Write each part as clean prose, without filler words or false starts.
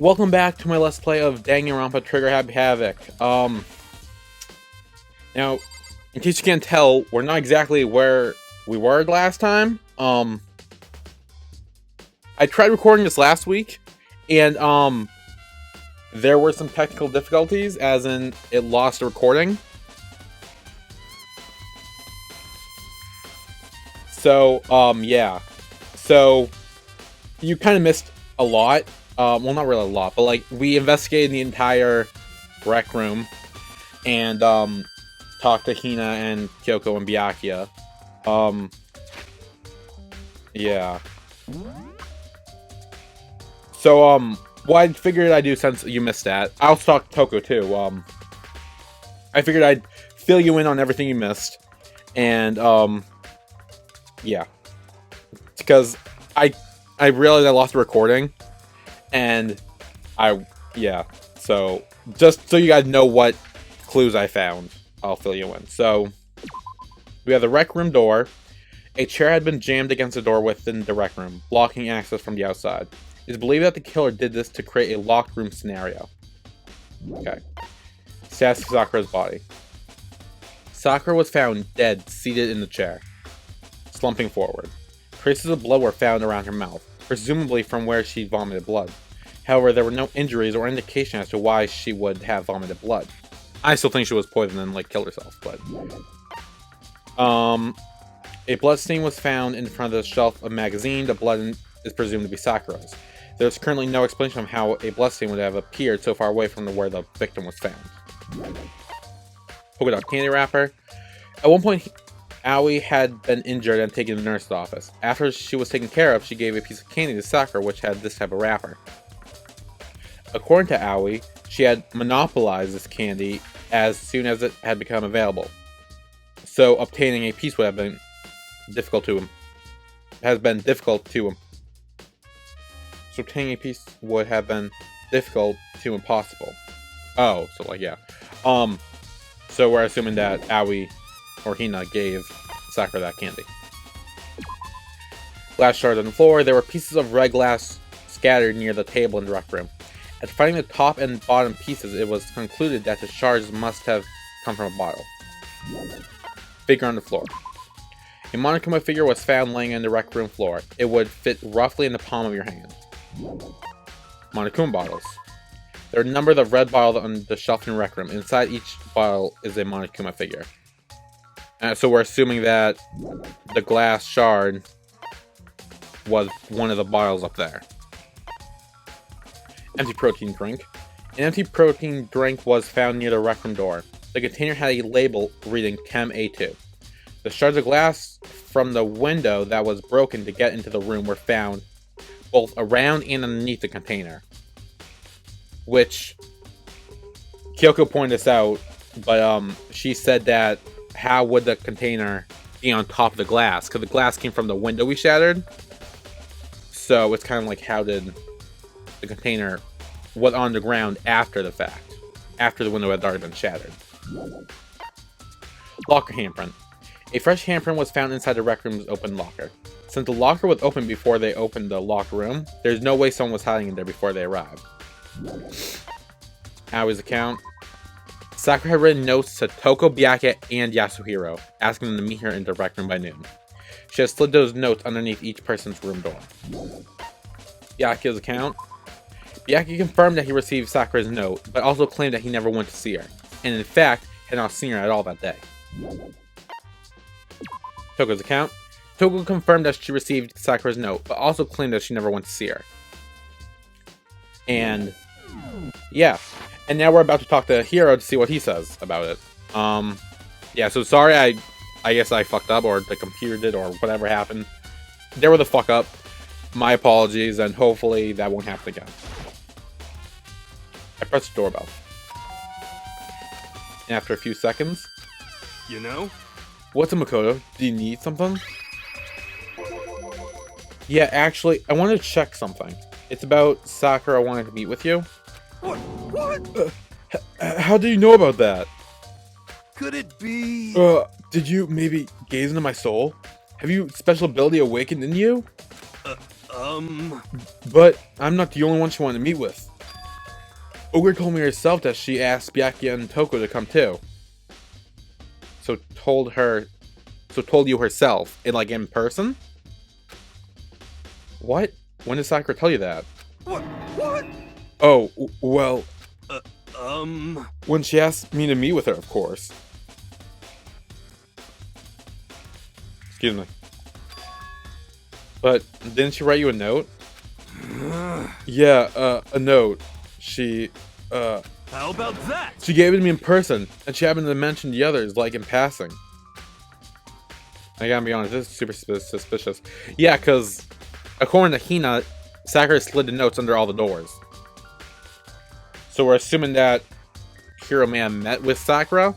Welcome back to my Let's Play of Danganronpa Trigger Happy Havoc. Now, in case you can't tell, we're not exactly where we were last time. I tried recording this last week, and, there were some technical difficulties, as in, it lost the recording. So, yeah. So, you kind of missed a lot. Well, not really a lot, but, like, we investigated the entire rec room, and, talked to Hina and Kyoko and Byakuya. Yeah. So, what I figured I'd do since you missed that, I also talked to Toko, too. I figured I'd fill you in on everything you missed, and, yeah. Because I realized I lost the recording, and yeah. So, just so you guys know what clues I found, I'll fill you in. So, we have the rec room door. A chair had been jammed against the door within the rec room, blocking access from the outside. It is believed that the killer did this to create a locked room scenario. Okay. Status of Sakura's body. Sakura was found dead, seated in the chair, slumping forward. Traces of blood were found around her mouth, presumably from where she vomited blood. However, there were no injuries or indication as to why she would have vomited blood. I still think she was poisoned and, like, killed herself, but... A blood stain was found in front of the shelf of magazine. The blood is presumed to be Sakura's. There's currently no explanation of how a blood stain would have appeared so far away from where the victim was found. Polka dot candy wrapper. At one point, Aoi had been injured and taken to the nurse's office. After she was taken care of, she gave a piece of candy to Sakura, which had this type of wrapper. According to Aoi, she had monopolized this candy as soon as it had become available. So obtaining a piece would have been difficult to So obtaining a piece would have been difficult to impossible. Oh, so like, yeah. So we're assuming that Aoi or Hina gave Sakura that candy. Glass shards on the floor. There were pieces of red glass scattered near the table in the rec room. After finding the top and bottom pieces, it was concluded that the shards must have come from a bottle. Figure on the floor. A Monokuma figure was found laying on the rec room floor. It would fit roughly in the palm of your hand. Monokuma bottles. There are a number of red bottles on the shelf in the rec room. Inside each bottle is a Monokuma figure. So we're assuming that the glass shard was one of the bottles up there. Empty protein drink. An empty protein drink was found near the rec room door. The container had a label reading Chem A2. The shards of glass from the window that was broken to get into the room were found both around and underneath the container. Which, Kyoko pointed this out, but she said that how would the container be on top of the glass? Because the glass came from the window we shattered. So it's kind of like, how did the container was on the ground after the fact? After the window had already been shattered. Locker handprint. A fresh handprint was found inside the rec room's open locker. Since the locker was open before they opened the locked room, there's no way someone was hiding in there before they arrived. Aoi's account. Sakura had written notes to Toko, Byakuya, and Yasuhiro, asking them to meet her in the rec room by noon. She has slid those notes underneath each person's room door. Byakuya's account. Byakuya confirmed that he received Sakura's note, but also claimed that he never went to see her, and in fact, had not seen her at all that day. Toko's account. Toko confirmed that she received Sakura's note, but also claimed that she never went to see her. And, yeah. And now we're about to talk to Hiro to see what he says about it. Yeah, so sorry, I guess I fucked up, or the computer did, or whatever happened. There were the fuck up. My apologies, and hopefully that won't happen again. I pressed the doorbell. And after a few seconds... You know? What's up, Makoto? Do you need something? Yeah, actually, I wanted to check something. It's about Sakura wanting to meet with you. What? How do you know about that? Could it be... Did you maybe gaze into my soul? Have you special ability awakened in you? Um... But I'm not the only one she wanted to meet with. Ogre told me herself that she asked Byakuya and Toko to come too. So told you herself, in person? What? When did Sakura tell you that? What? Oh, well, Um... when she asked me to meet with her, of course. Excuse me. But didn't she write you a note? Yeah, a note. How about that? She gave it to me in person, and she happened to mention the others, in passing. I gotta be honest, this is super suspicious. Yeah, because according to Hina, Sakura slid the notes under all the doors. So we're assuming that Hero Man met with Sakura?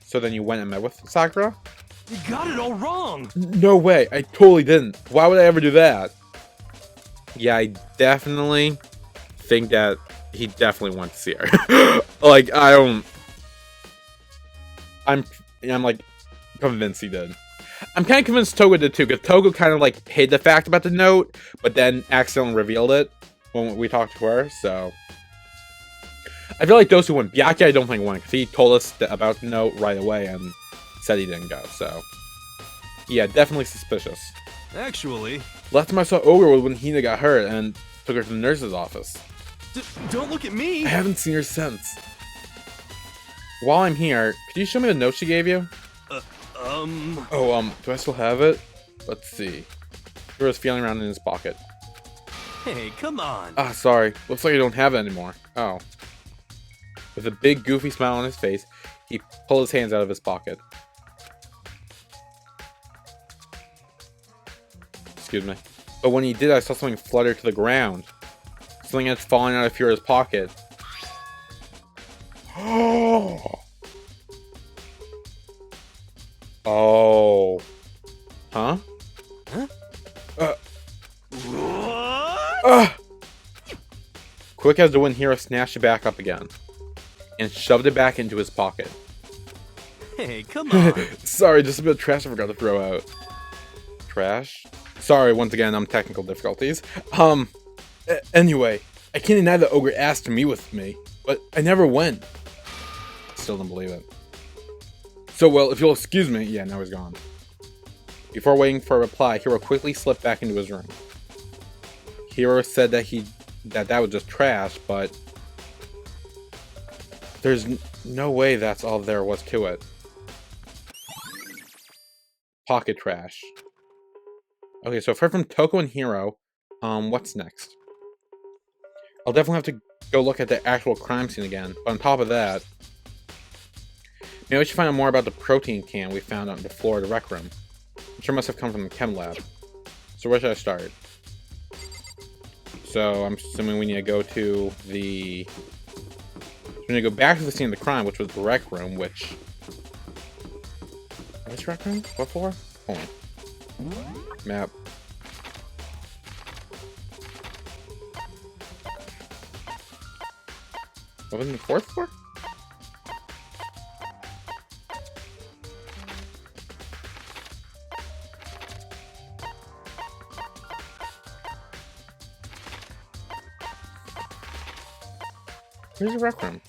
So then you went and met with Sakura? You got it all wrong! No way, I totally didn't. Why would I ever do that? Yeah, I definitely think that he definitely went to see her. I'm convinced he did. I'm kind of convinced Togo did too, because Togo kind of hid the fact about the note, but then accidentally revealed it when we talked to her, so. I feel like those who went. Byakuya I don't think went, because he told us about the note right away and said he didn't go, so. Yeah, definitely suspicious. Actually... Last time I saw Ogre was when Hina got hurt and took her to the nurse's office. Don't look at me! I haven't seen her since. While I'm here, could you show me the note she gave you? Do I still have it? Let's see. He was feeling around in his pocket. Hey, come on! Ah, sorry. Looks like you don't have it anymore. Oh. With a big goofy smile on his face, he pulled his hands out of his pocket. Excuse me. But when he did, I saw something flutter to the ground. Something that's falling out of Fura's pocket. Oh. Huh? Huh? What? Quick as the wind, Hero snatched it back up again. And shoved it back into his pocket. Hey, come on! Sorry, just a bit of trash I forgot to throw out. Trash? Sorry, once again, technical difficulties. Anyway, I can't deny that Ogre asked to meet with me, but I never went. Still don't believe it. So, well, if you'll excuse me, yeah, now he's gone. Before waiting for a reply, Hero quickly slipped back into his room. Hero said that that was just trash, but there's no way that's all there was to it. Pocket trash. Okay, so I've heard from Toko and Hero. What's next? I'll definitely have to go look at the actual crime scene again, but on top of that, maybe we should find out more about the protein can we found on the floor of the rec room. I'm sure it must have come from the chem lab. So where should I start? So I'm assuming we need to go to the... We need to go back to the scene of the crime, which was the rec room, which... Which rec room? What floor? Hold on. Map. What was in the 4th floor? Where's the rec room?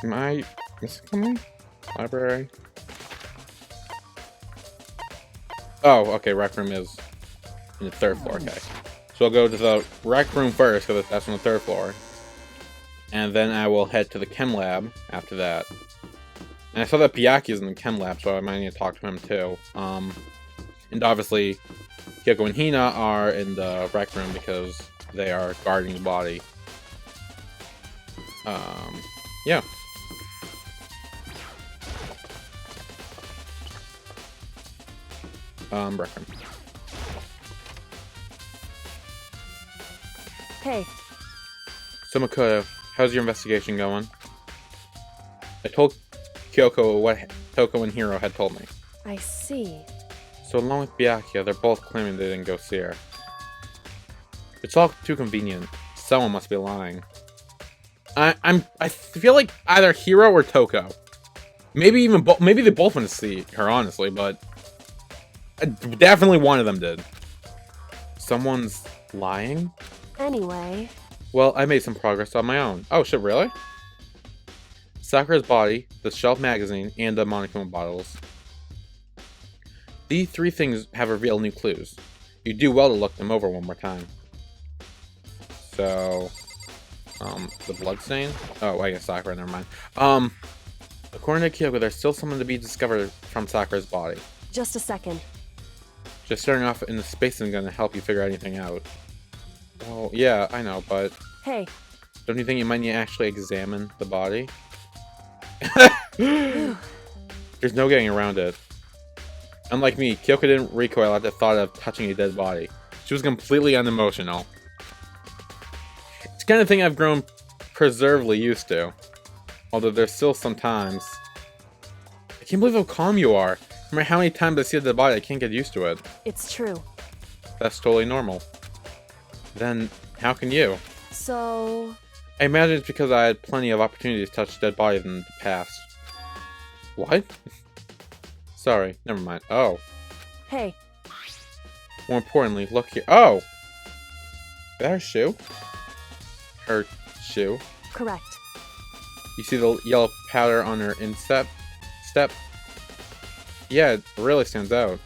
Am I missing something? Library. Oh, okay, rec room is in the 3rd floor, okay. So I'll go to the rec room first, because that's on the 3rd floor. And then I will head to the chem lab after that. And I saw that Byakuya is in the chem lab, so I might need to talk to him too. And obviously, Kyoko and Hina are in the rec room because they are guarding the body. Yeah. Rec room. Hey. So Makoto, how's your investigation going? I told Kyoko what Toko and Hiro had told me. I see. So along with Byakuya, they're both claiming they didn't go see her. It's all too convenient. Someone must be lying. I feel like either Hiro or Toko. Maybe even maybe they both went to see her, honestly, but definitely one of them did. Someone's lying? Anyway. Well, I made some progress on my own. Oh shit, really? Sakura's body, the shelf magazine, and the Monokuma bottles. These three things have revealed new clues. You do well to look them over one more time. So, the bloodstain? Oh, I guess Sakura, never mind. According to Kyoko, there's still something to be discovered from Sakura's body. Just a second. Just starting off in the space isn't gonna help you figure anything out. Well, yeah, I know, but... Hey. Don't you think you might need to actually examine the body? There's no getting around it. Unlike me, Kyoko didn't recoil at the thought of touching a dead body. She was completely unemotional. It's the kind of thing I've grown preservedly used to. Although there's still some times... I can't believe how calm you are. No matter how many times I see a dead body, I can't get used to it. It's true. That's totally normal. Then, how can you? So... I imagine it's because I had plenty of opportunities to touch dead bodies in the past. What? Sorry, never mind. Oh. Hey. More importantly, look here. Oh! Is that her shoe? Her shoe? Correct. You see the yellow powder on her instep? Step? Yeah, it really stands out.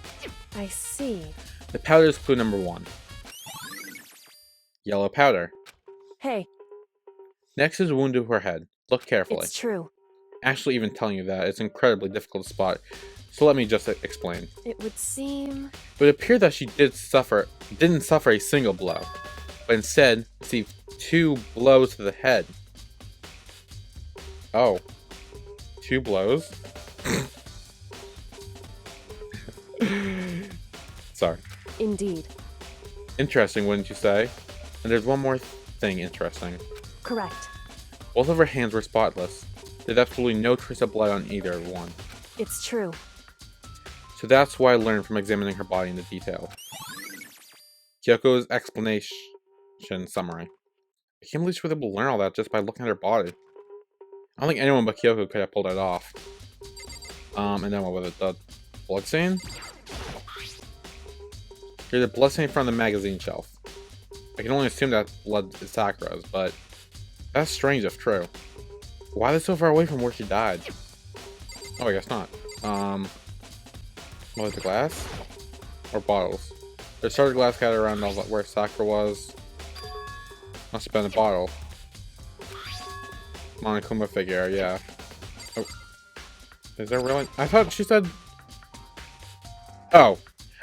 I see. The powder is clue number 1. Yellow powder. Hey. Next is a wound to her head. Look carefully. It's true. Actually, even telling you that, it's incredibly difficult to spot. So let me just explain. It would seem... It would appear that she didn't suffer a single blow, but instead received 2 blows to the head. Oh. 2 blows? Sorry. Indeed. Interesting, wouldn't you say? And there's one more thing interesting. Correct. Both of her hands were spotless. There's absolutely no trace of blood on either one. It's true. So that's what I learned from examining her body into detail. Kyoko's explanation summary. I can't believe she was able to learn all that just by looking at her body. I don't think anyone but Kyoko could have pulled it off. And then what was it? The bloodstain? Here's a bloodstain from the magazine shelf. I can only assume that blood is Sakura's, but that's strange if true. Why are they so far away from where she died? Oh, I guess not. What was the glass? Or bottles? There's started glass scattered around where Sakura was. Must have been a bottle. Monokuma figure, yeah. Oh. Is there really? I thought she said... Oh.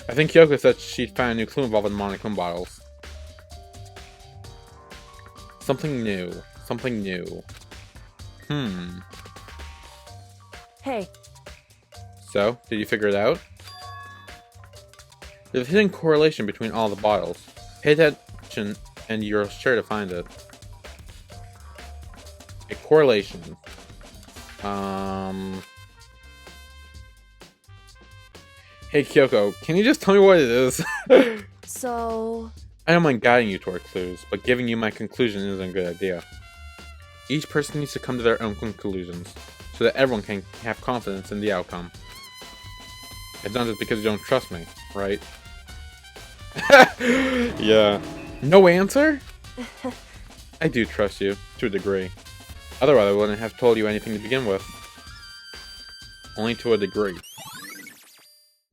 I think Kyoko said she found a new clue involving Monokuma bottles. Something new. Something new. Hey. So, did you figure it out? There's a hidden correlation between all the bottles. Pay attention and you're sure to find it. A correlation. Hey Kyoko, can you just tell me what it is? So... I don't mind guiding you toward clues, but giving you my conclusion isn't a good idea. Each person needs to come to their own conclusions, so that everyone can have confidence in the outcome. It's not just because you don't trust me, right? Yeah. No answer? I do trust you, to a degree. Otherwise I wouldn't have told you anything to begin with. Only to a degree.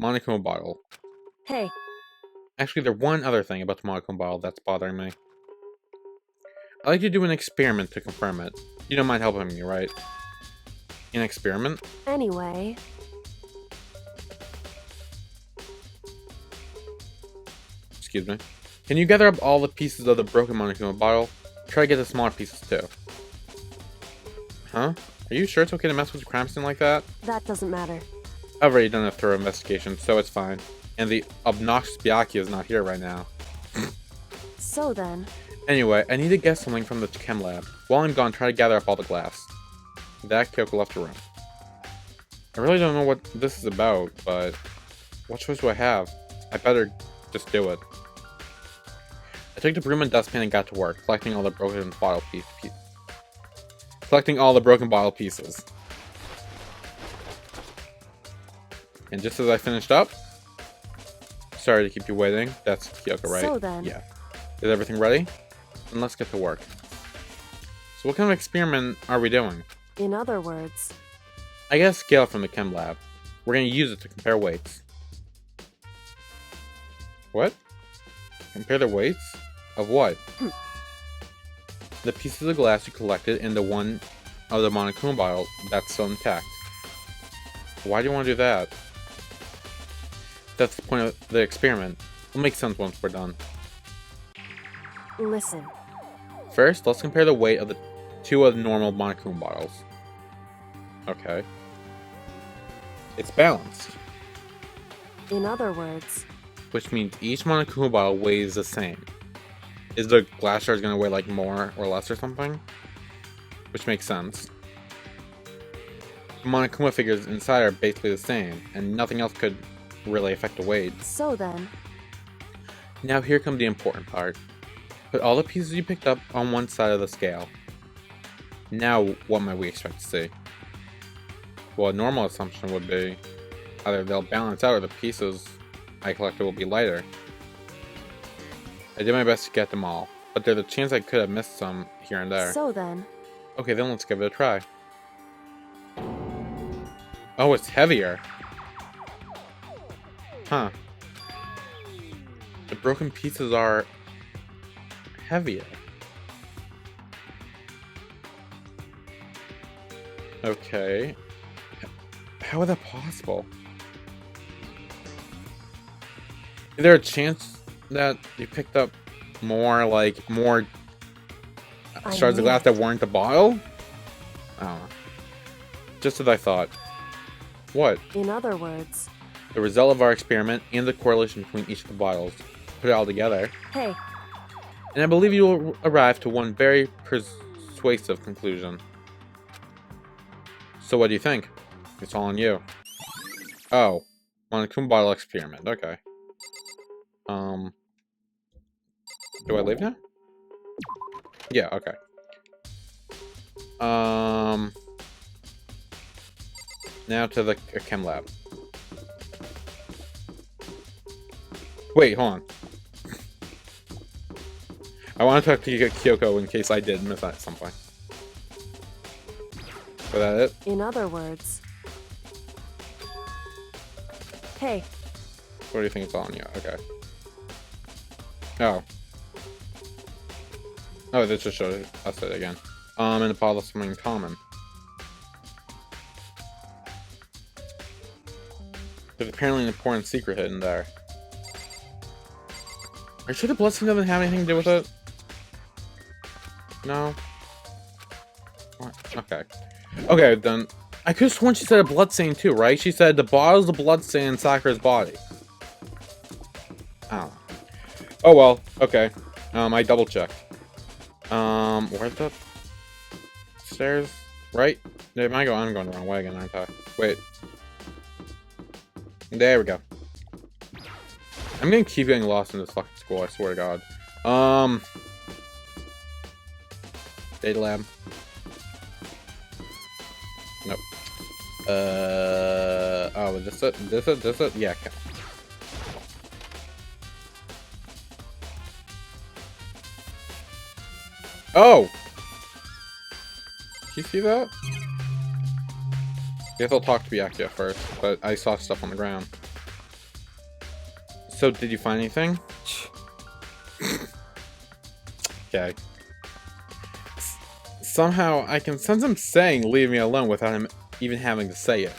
Monokuma bottle. Hey. Actually, there's one other thing about the Monokuma bottle that's bothering me. I'd like to do an experiment to confirm it. You don't mind helping me, right? An experiment? Anyway... Excuse me. Can you gather up all the pieces of the broken Monokuma bottle? Try to get the smaller pieces too. Huh? Are you sure it's okay to mess with the crime scene like that? That doesn't matter. I've already done a thorough investigation, so it's fine. And the obnoxious Byakuya is not here right now. So then... Anyway, I need to get something from the chem lab. While I'm gone, try to gather up all the glass. With that, Kyoko left the room. I really don't know what this is about, but... what choice do I have? I better just do it. I took the broom and dustpan and got to work, collecting all the broken bottle pieces. And just as I finished up... Sorry to keep you waiting. That's Kyoko, right? So then... Yeah. Is everything ready? Then let's get to work. So what kind of experiment are we doing? In other words, I got a scale from the chem lab. We're gonna use it to compare weights. What? Compare the weights? Of what? The pieces of glass you collected and the one of the Monokuma bottle that's still intact. Why do you want to do that? That's the point of the experiment. It'll make sense once we're done. listen. First, let's compare the weight of the two of the normal Monokuma bottles. Okay. It's balanced. In other words, Which means each Monokuma bottle weighs the same. Is the glass shards gonna weigh like more or less or something? Which makes sense. The Monokuma figures inside are basically the same, and nothing else could really affect the weight. so then, Now here comes the important part. Put all the pieces you picked up on one side of the scale. Now what might we expect to see? Well, a normal assumption would be either they'll balance out or the pieces I collected will be lighter. I did my best to get them all, but there's a chance I could have missed some here and there. so then, Okay, then let's give it a try. Oh, it's heavier. Huh. The broken pieces are heavier. Okay. How is that possible? Is there a chance that you picked up more shards of glass that weren't the bottle? I don't know. Just as I thought. What? in other words, The result of our experiment and the correlation between each of the bottles. Put it all together. hey, And I believe you will arrive to one very persuasive conclusion. So what do you think? It's all on you. Oh. Monokuma bottle experiment. Okay. Do I leave now? Yeah, okay. Now to the chem lab. Wait, hold on. I want to talk to Kyoko in case I did miss that at some point. Is that it? in other words, hey, What do you think it's all on you? Okay. Oh. Oh, this just showed us it again. And the bottle is something common. There's apparently an important secret hidden there. Are you sure the bloodstain doesn't have anything to do with it? No? What? Okay. Okay, then. I could have sworn she said a bloodstain too, right? She said the bottle's the bloodstain in Sakura's body. I don't know. Oh well, okay. I double checked. Where's the stairs? Right? I'm going the wrong way again, aren't I? Wait. There we go. I'm gonna keep getting lost in this fucking school, I swear to God. Data lab. Nope. Oh, is this it? This it? Yeah, okay. Oh! Did you see that? Guess I'll talk to Byakuya first, but I saw stuff on the ground. So, did you find anything? Okay. Somehow, I can sense him saying, leave me alone, without him even having to say it.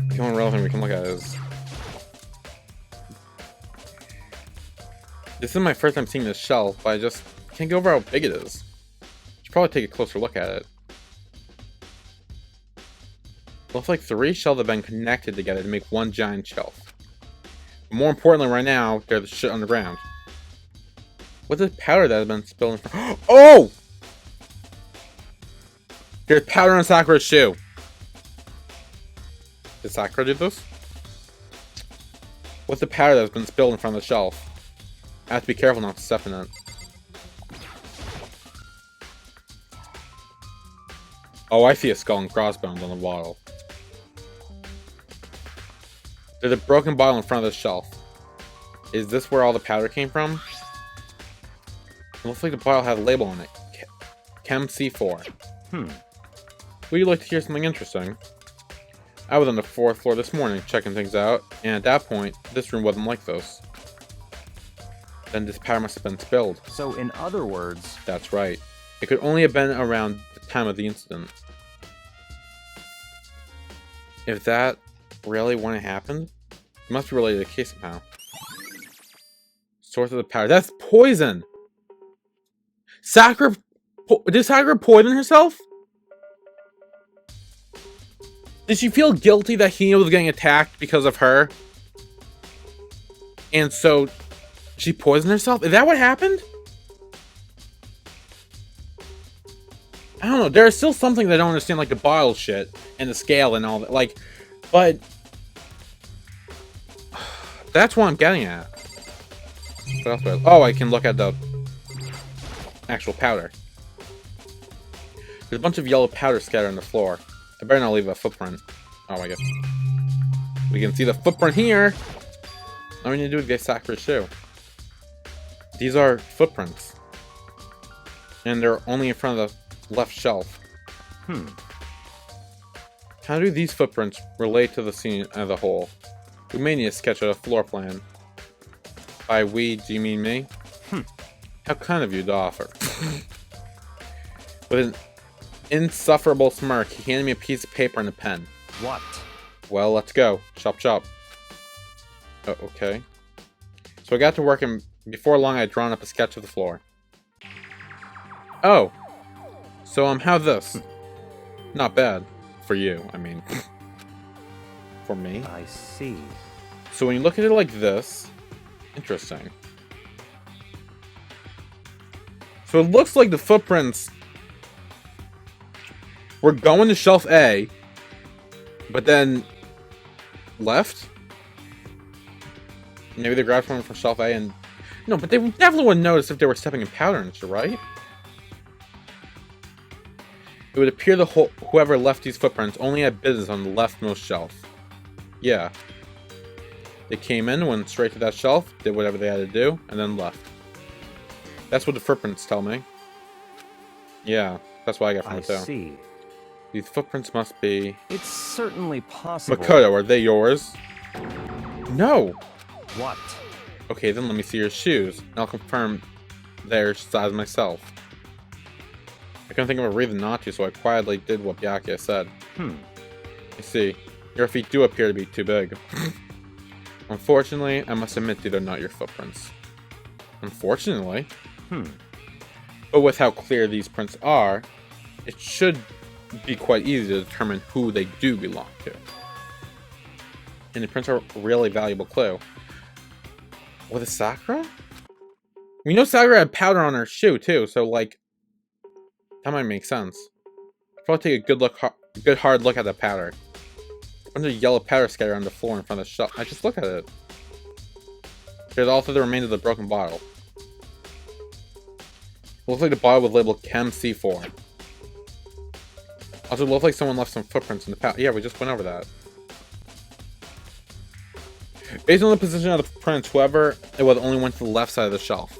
The only relevant we can look at is... This is my first time seeing this shelf, but I just can't get over how big it is. Should probably take a closer look at it. Looks like 3 shelves have been connected together to make one giant shelf. But more importantly, right now, there's shit underground. What's this powder that has been spilled in front? Oh! There's powder on Sakura's shoe. Did Sakura do this? What's the powder that's been spilled in front of the shelf? I have to be careful not to step in it. Oh, I see a skull and crossbones on the bottle. There's a broken bottle in front of the shelf. Is this where all the powder came from? It looks like the bottle had a label on it. Chem C4. Hmm. Would you like to hear something interesting? I was on the 4th floor this morning checking things out, and at that point, this room wasn't like this. Then this powder must have been spilled. So, in other words... That's right. It could only have been around the time of the incident. If that really wouldn't have happened, it must be related to the case somehow. Source of the powder. That's poison! Sakura... Did Sakura poison herself? Did she feel guilty that Hina was getting attacked because of her? And so she poisoned herself? Is that what happened? I don't know. There's still something that I don't understand, like the bottle shit and the scale and all that. Like, but that's what I'm getting at. What else do I... Oh, I can look at the actual powder. There's a bunch of yellow powder scattered on the floor. I better not leave a footprint. Oh my god. We can see the footprint here! All we need to do is get Sakura's shoe. These are footprints. And they're only in front of the left shelf. How do these footprints relate to the scene as a whole? We may need a sketch of a floor plan. By we, do you mean me? How kind of you to offer. With an insufferable smirk, he handed me a piece of paper and a pen. What? Well, let's go. Chop chop. Oh, okay. So I got to work, and before long I had drawn up a sketch of the floor. Oh. So, how's this? Not bad. For you, I mean. For me. I see. So when you look at it like this... Interesting. So it looks like the footprints... We're going to shelf A, but then left? Maybe they grabbed one from shelf A and... No, but they definitely wouldn't notice if they were stepping in powder and shit, right? It would appear whoever left these footprints only had business on the leftmost shelf. Yeah. They came in, went straight to that shelf, did whatever they had to do, and then left. That's what the footprints tell me. Yeah, that's what I got from it too. I see. These footprints must be... It's certainly possible. Makoto, are they yours? No! What? Okay, then let me see your shoes, and I'll confirm their size myself. I couldn't think of a reason not to, so I quietly did what Byakuya said. I see. Your feet do appear to be too big. Unfortunately, I must admit these are not your footprints. Unfortunately? But with how clear these prints are, it should be quite easy to determine who they do belong to. And the prints are a really valuable clue. Was it Sakura? We know Sakura had powder on her shoe too, so like, that might make sense. If I'll take a good hard look at the powder. A bunch of yellow powder scattered on the floor in front of the shelf. I just look at it. There's also the remains of the broken bottle. Looks like the bottle was labeled Chem C4. Also, it looks like someone left some footprints in the powder. Yeah, we just went over that. Based on the position of the prints, whoever it was only went to the left side of the shelf.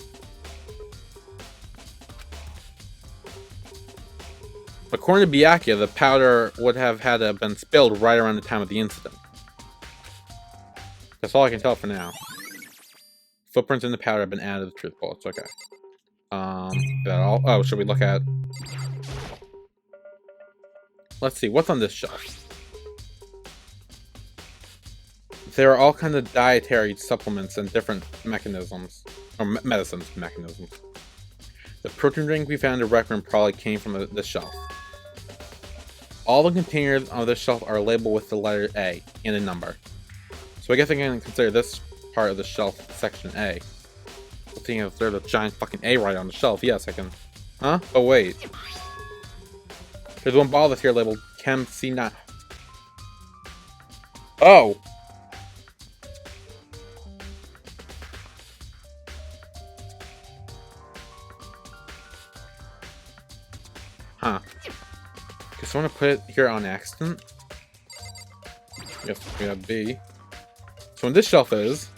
According to Byakuya, the powder would have had to have been spilled right around the time of the incident. That's all I can tell for now. Footprints in the powder have been added to the truth bullets. Okay. Is that all? Oh, should we look at... Let's see, what's on this shelf? There are all kinds of dietary supplements and different mechanisms. Or medicines mechanisms. The protein drink we found in the rec room probably came from this shelf. All the containers on this shelf are labeled with the letter A and a number. So I guess I can consider this part of the shelf section A. Seeing if there's a giant fucking A right on the shelf, yes I can. Huh? Oh wait. There's one bottle that's here labeled Chem C9. Oh! Huh. Could someone put it here on accident? Yes, we have B. So when this shelf is,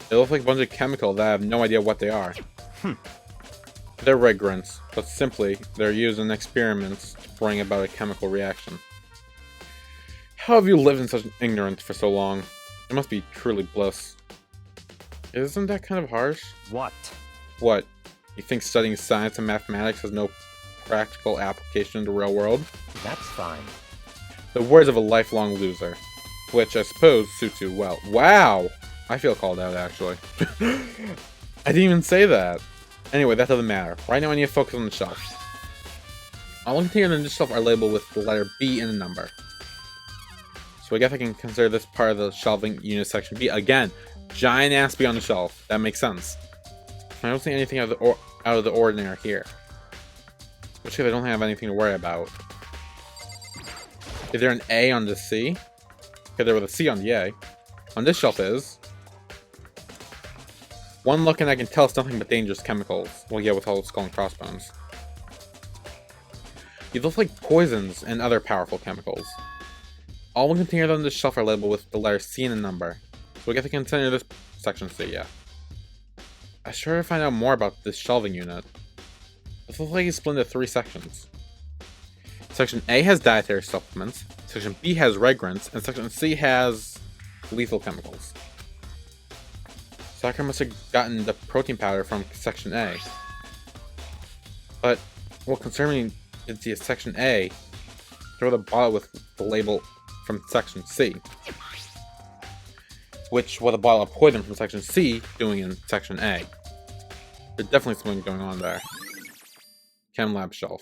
it looks like a bunch of chemicals that I have no idea what they are. They're regrants, but simply, they're used in experiments to bring about a chemical reaction. How have you lived in such ignorance for so long? It must be truly bliss. Isn't that kind of harsh? What? What? You think studying science and mathematics has no practical application in the real world? That's fine. The words of a lifelong loser. Which I suppose suits you well. Wow! I feel called out, actually. I didn't even say that. Anyway, that doesn't matter. Right now I need to focus on the shelf. All containers on this shelf are labeled with the letter B and a number. So I guess I can consider this part of the shelving unit section B. Again, giant ass B on the shelf. That makes sense. I don't see anything out of the ordinary here. Which case I don't have anything to worry about. Is there an A on the C? Okay, there was a C on the A. On this shelf is... One look and I can tell it's nothing but dangerous chemicals. Well, yeah, with all the skull and crossbones. These look like poisons and other powerful chemicals. All the containers on this shelf are labeled with the letter C and a number. So I guess I can consider this section C, yeah. I sure to find out more about this shelving unit. This looks like it's split into 3 sections. Section A has dietary supplements, Section B has regrants, and Section C has lethal chemicals. Sakura must have gotten the protein powder from Section A. But what concerns me is the Section A throw the bottle with the label from Section C. Which was a bottle of poison from Section C doing in Section A. There's definitely something going on there. Chem lab shelf.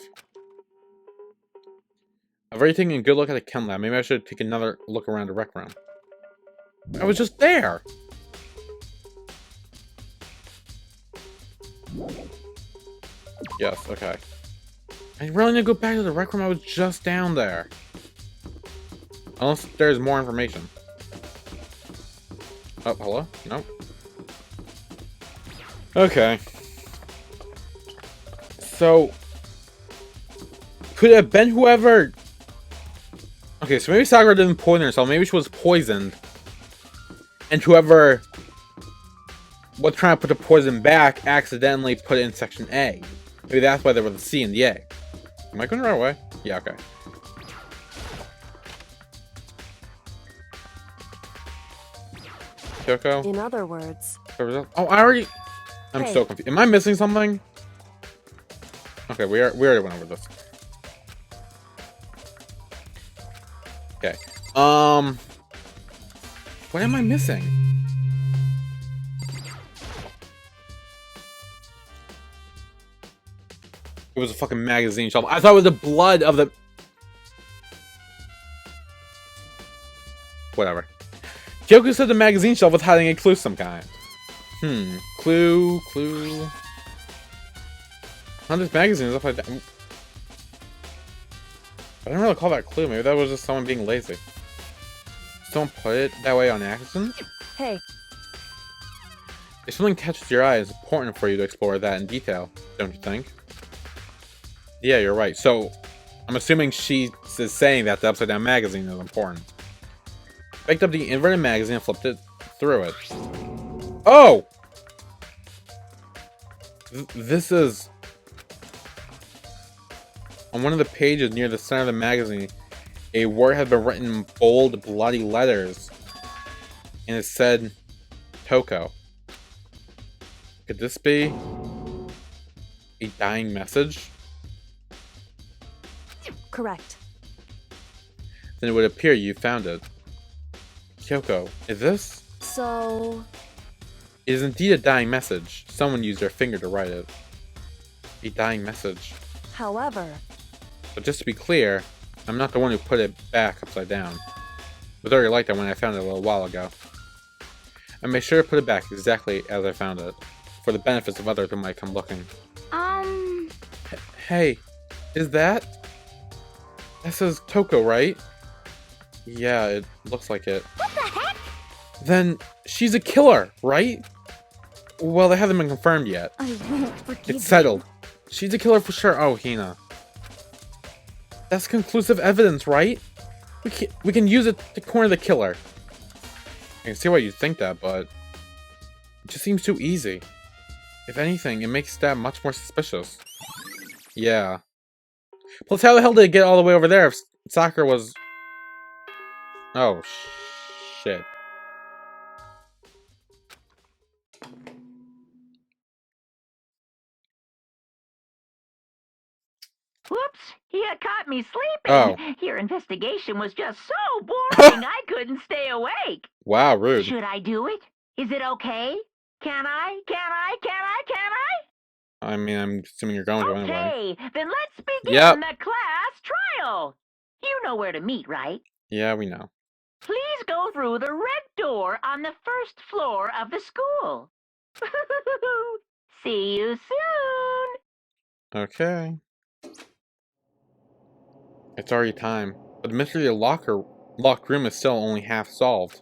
I've already taken a good look at the chem lab. Maybe I should take another look around the rec room. I was just there! Yes, okay. I really need to go back to the rec room. I was just down there. Unless there's more information. Oh, hello? Nope. Okay. So... could it have been whoever... Okay, so maybe Sakura didn't poison herself. Maybe she was poisoned. And whoever was trying to put the poison back accidentally put it in Section A. Maybe that's why there was a C in the A. Am I going the right way? Yeah, okay. Kyoko? In other words. Oh, I already... I'm Hey. so confused. Am I missing something? Okay, we already went over this. Okay. What am I missing? It was a fucking magazine shelf. I thought it was the blood of the... Whatever. Kyoko said the magazine shelf was hiding a clue of some kind. Clue. On this magazine is upside down. I don't really call that a clue. Maybe that was just someone being lazy. Someone put it that way on accident? Hey, If something catches your eye, it's important for you to explore that in detail, don't you think? Yeah, you're right. So, I'm assuming she is saying that the upside down magazine is important. Picked up the inverted magazine and flipped it through it. Oh! This is... On one of the pages near the center of the magazine, a word had been written in bold, bloody letters. And it said, Toko. Could this be a dying message? correct. Then it would appear you found it. Kyoko, is this? So... It is indeed a dying message. Someone used their finger to write it. A dying message. However... But just to be clear, I'm not the one who put it back upside down. It was already like that when I found it a little while ago. I made sure to put it back exactly as I found it, for the benefits of others who might come looking. Hey, is that? That says Toko, right? Yeah, it looks like it. What the heck? Then she's a killer, right? Well, they haven't been confirmed yet. I won't forgive It's settled. She's a killer for sure. Oh, Hina. That's conclusive evidence, right? We can use it to corner the killer. I can see why you think that, but it just seems too easy. If anything, it makes that much more suspicious. Yeah. Plus, how the hell did it get all the way over there if Sakura was... Oh, shit. Whoops, you caught me sleeping. Oh. Your investigation was just so boring I couldn't stay awake. Wow, rude. Should I do it? Is it okay? Can I? I mean, I'm assuming you're going to anyway. Okay, then let's begin Yep. the class trial. You know where to meet, right? Yeah, we know. Please go through the red door on the first floor of the school. See you soon. Okay. It's already time. But the mystery of the locked room is still only half solved.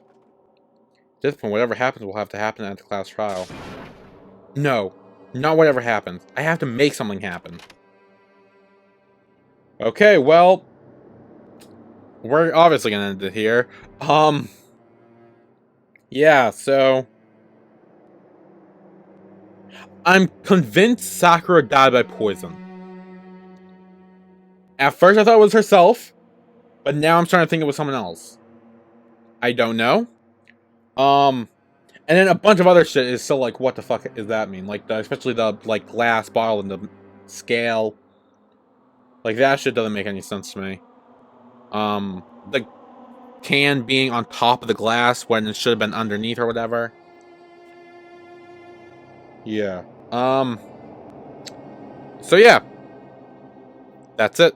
At this point, whatever happens will have to happen at the class trial. No. Not whatever happens. I have to make something happen. Okay, well... We're obviously gonna end it here. Yeah, so... I'm convinced Sakura died by poison. At first I thought it was herself, but now I'm starting to think it was someone else. I don't know. And then a bunch of other shit is still like, what the fuck does that mean? Like, especially the, like, glass bottle and the scale. Like, that shit doesn't make any sense to me. The can being on top of the glass when it should have been underneath or whatever. Yeah. So yeah. That's it.